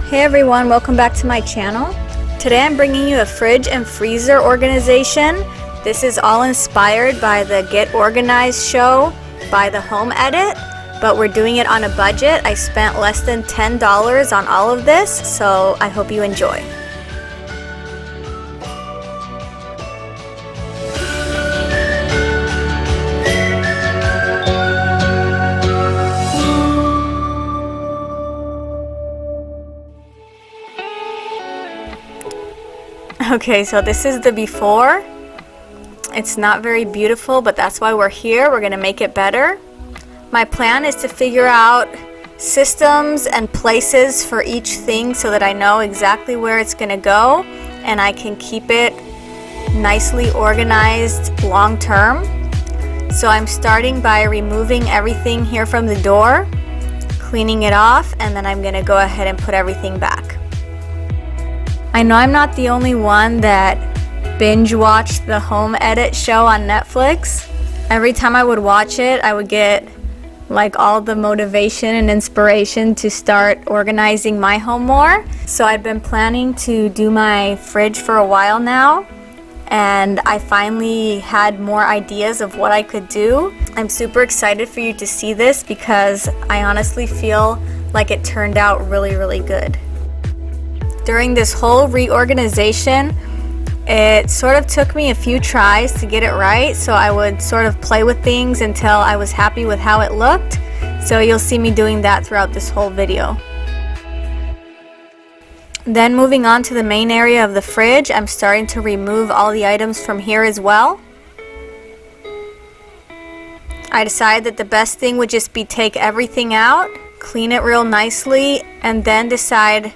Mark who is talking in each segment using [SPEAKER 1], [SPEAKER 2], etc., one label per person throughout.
[SPEAKER 1] Hey everyone, welcome back to my channel. Today I'm bringing you a fridge and freezer organization. This is all inspired by the Get Organized show by the Home Edit, but we're doing it on a budget. I spent less than $10 on all of this, so I hope you enjoy. Okay, so this is the before. It's not very beautiful, but that's why we're here. We're gonna make it better. My plan is to figure out systems and places for each thing so that I know exactly where it's gonna go and I can keep it nicely organized long term. So I'm starting by removing everything here from the door, cleaning it off, and then I'm gonna go ahead and put everything back. I know I'm not the only one that binge watched the Home Edit show on Netflix. Every time I would watch it, I would get like all the motivation and inspiration to start organizing my home more. So I've been planning to do my fridge for a while now, and I finally had more ideas of what I could do. I'm super excited for you to see this because I honestly feel like it turned out really good. During this whole reorganization, it sort of took me a few tries to get it right, so I would sort of play with things until I was happy with how it looked. So you'll see me doing that throughout this whole video. Then moving on to the main area of the fridge, I'm starting to remove all the items from here as well. I decided that the best thing would just be take everything out, clean it real nicely, and then decide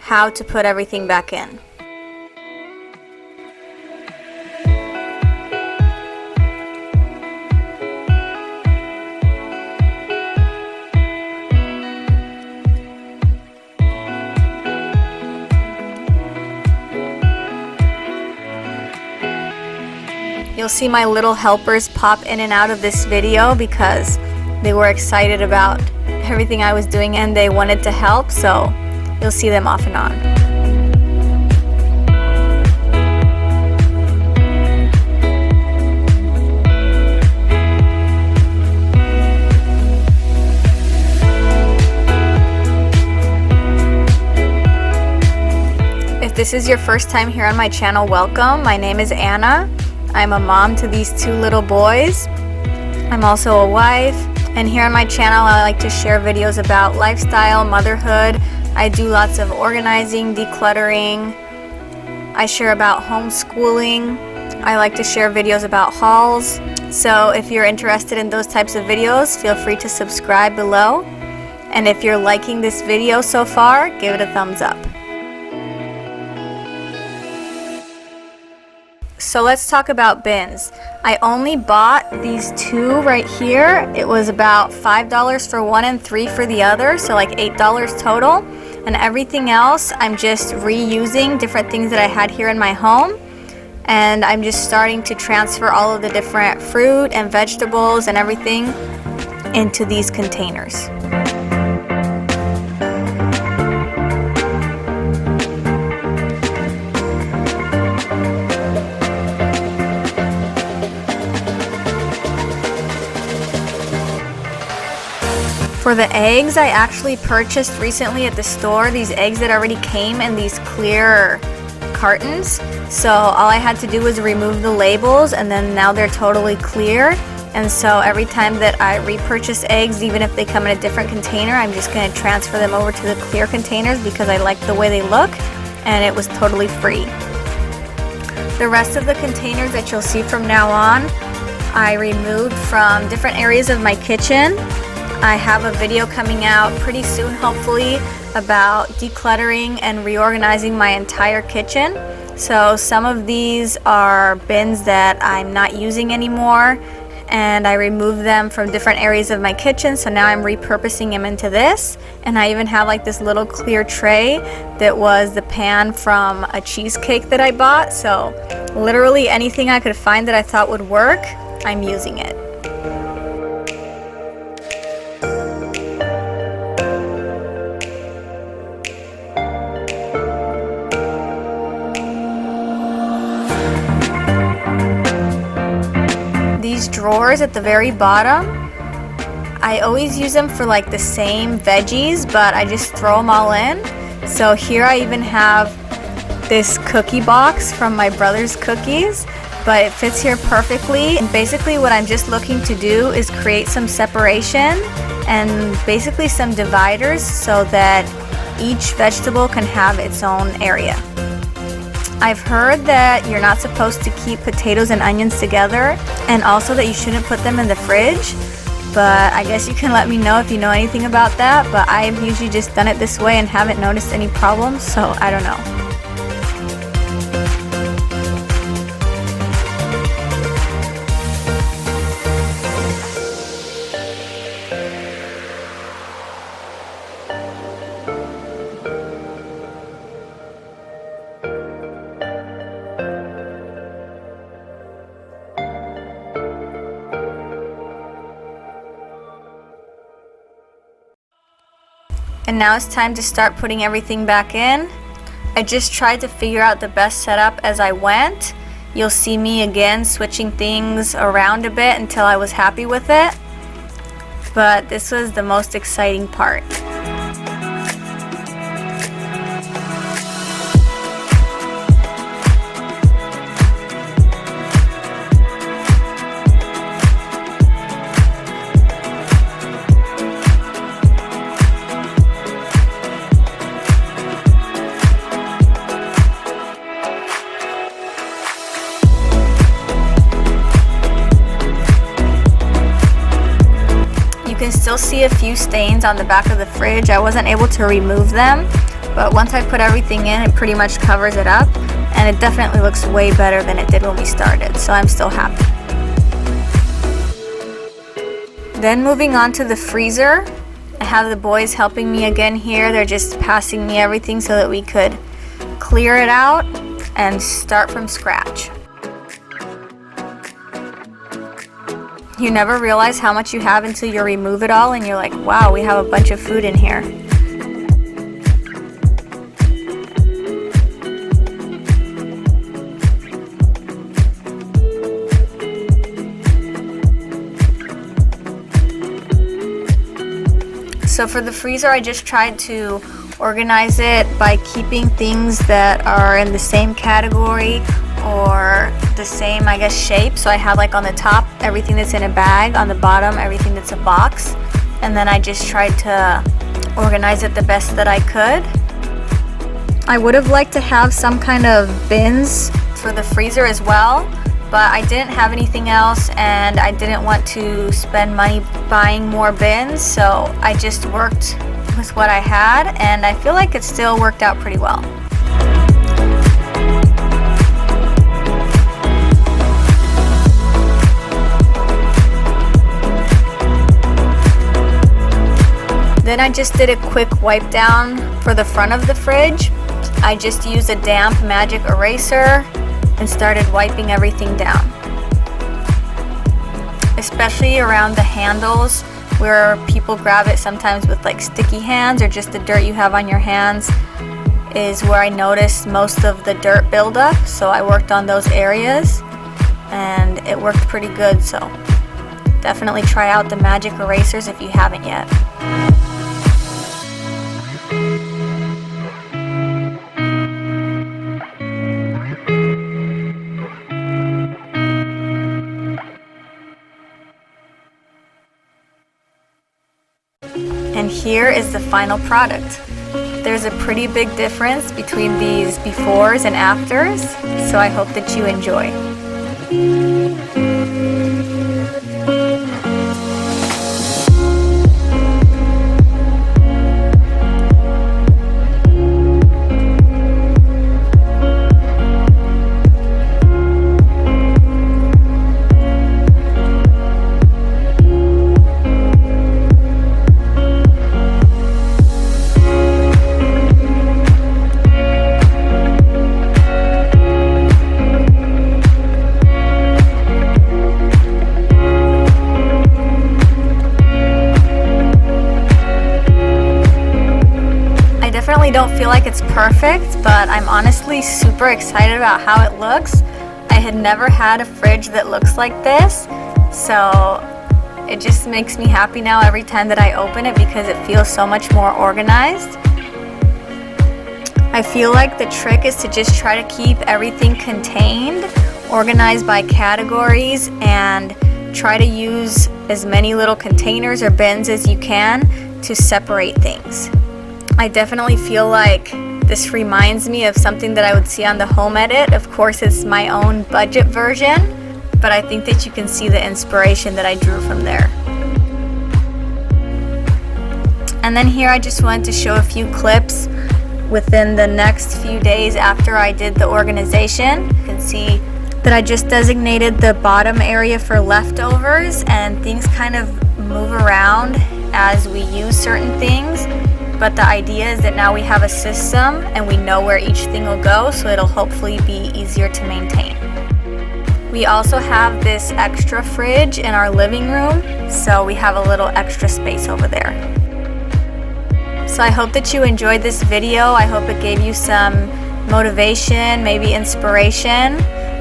[SPEAKER 1] how to put everything back in. You'll see my little helpers pop in and out of this video because they were excited about everything I was doing and they wanted to help, so you'll see them off and on. If this is your first time here on my channel, welcome. My name is Anna. I'm a mom to these two little boys. I'm also a wife, and here on my channel I like to share videos about lifestyle, motherhood. I do lots of organizing, decluttering. I share about homeschooling. I like to share videos about hauls. So if you're interested in those types of videos, feel free to subscribe below. And if you're liking this video so far, give it a thumbs up. So let's talk about bins. I only bought these two right here. It was about $5 for one and $3 for the other, so like $8 total. And everything else, I'm just reusing different things that I had here in my home. And I'm just starting to transfer all of the different fruit and vegetables and everything into these containers. For the eggs, I actually purchased recently at the store these eggs that already came in these clear cartons. So all I had to do was remove the labels, and then now they're totally clear. And so every time that I repurchase eggs, even if they come in a different container, I'm just going to transfer them over to the clear containers because I like the way they look, and it was totally free. The rest of the containers that you'll see from now on, I removed from different areas of my kitchen. I have a video coming out pretty soon, hopefully, about decluttering and reorganizing my entire kitchen. So some of these are bins that I'm not using anymore, and I removed them from different areas of my kitchen, so now I'm repurposing them into this. And I even have like this little clear tray that was the pan from a cheesecake that I bought. So literally anything I could find that I thought would work, I'm using it. drawers at the very bottom, I always use them for like the same veggies, but I just throw them all in. So here I even have this cookie box from my brother's cookies, but it fits here perfectly. And basically what I'm just looking to do is create some separation and basically some dividers so that each vegetable can have its own area. I've heard that you're not supposed to keep potatoes and onions together, and also that you shouldn't put them in the fridge, but I guess you can let me know if you know anything about that. But I've usually just done it this way and haven't noticed any problems, so I don't know. And now it's time to start putting everything back in. I just tried to figure out the best setup as I went. You'll see me again switching things around a bit until I was happy with it. But this was the most exciting part. You can still see a few stains on the back of the fridge. I wasn't able to remove them, but once I put everything in, it pretty much covers it up, and it definitely looks way better than it did when we started, so I'm still happy. Then moving on to the freezer, I have the boys helping me again here. They're just passing me everything so that we could clear it out and start from scratch. You never realize how much you have until you remove it all and you're like, wow, we have a bunch of food in here. So for the freezer, I just tried to organize it by keeping things that are in the same category or the same, I guess, shape. So I have like on the top everything that's in a bag, on the bottom everything that's a box, and then I just tried to organize it the best that I could. I would have liked to have some kind of bins for the freezer as well, but I didn't have anything else and I didn't want to spend money buying more bins, so I just worked with what I had, and I feel like it still worked out pretty well. Then I just did a quick wipe down for the front of the fridge. I just used a damp magic eraser and started wiping everything down. Especially around the handles where people grab it sometimes with like sticky hands, or just the dirt you have on your hands is where I noticed most of the dirt buildup. So I worked on those areas and it worked pretty good. So definitely try out the magic erasers if you haven't yet. And here is the final product. There's a pretty big difference between these befores and afters, so I hope that you enjoy. Don't feel like it's perfect, but I'm honestly super excited about how it looks. I had never had a fridge that looks like this, So it just makes me happy now every time that I open it because it feels so much more organized. I feel like the trick is to just try to keep everything contained, organized by categories, and try to use as many little containers or bins as you can to separate things. I definitely feel like this reminds me of something that I would see on the home edit. Of course, it's my own budget version, but I think that you can see the inspiration that I drew from there. And then here I just wanted to show a few clips within the next few days after I did the organization. You can see that I just designated the bottom area for leftovers, and things kind of move around as we use certain things. But the idea is that now we have a system and we know where each thing will go, so it'll hopefully be easier to maintain. We also have this extra fridge in our living room, so we have a little extra space over there. So I hope that you enjoyed this video. I hope it gave you some motivation, maybe inspiration.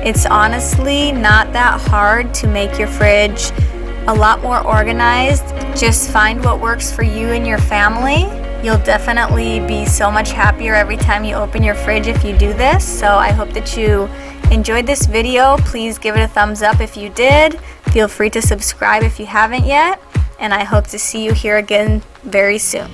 [SPEAKER 1] It's honestly not that hard to make your fridge a lot more organized. Just find what works for you and your family. You'll definitely be so much happier every time you open your fridge if you do this. So I hope that you enjoyed this video. Please give it a thumbs up if you did. Feel free to subscribe if you haven't yet. And I hope to see you here again very soon.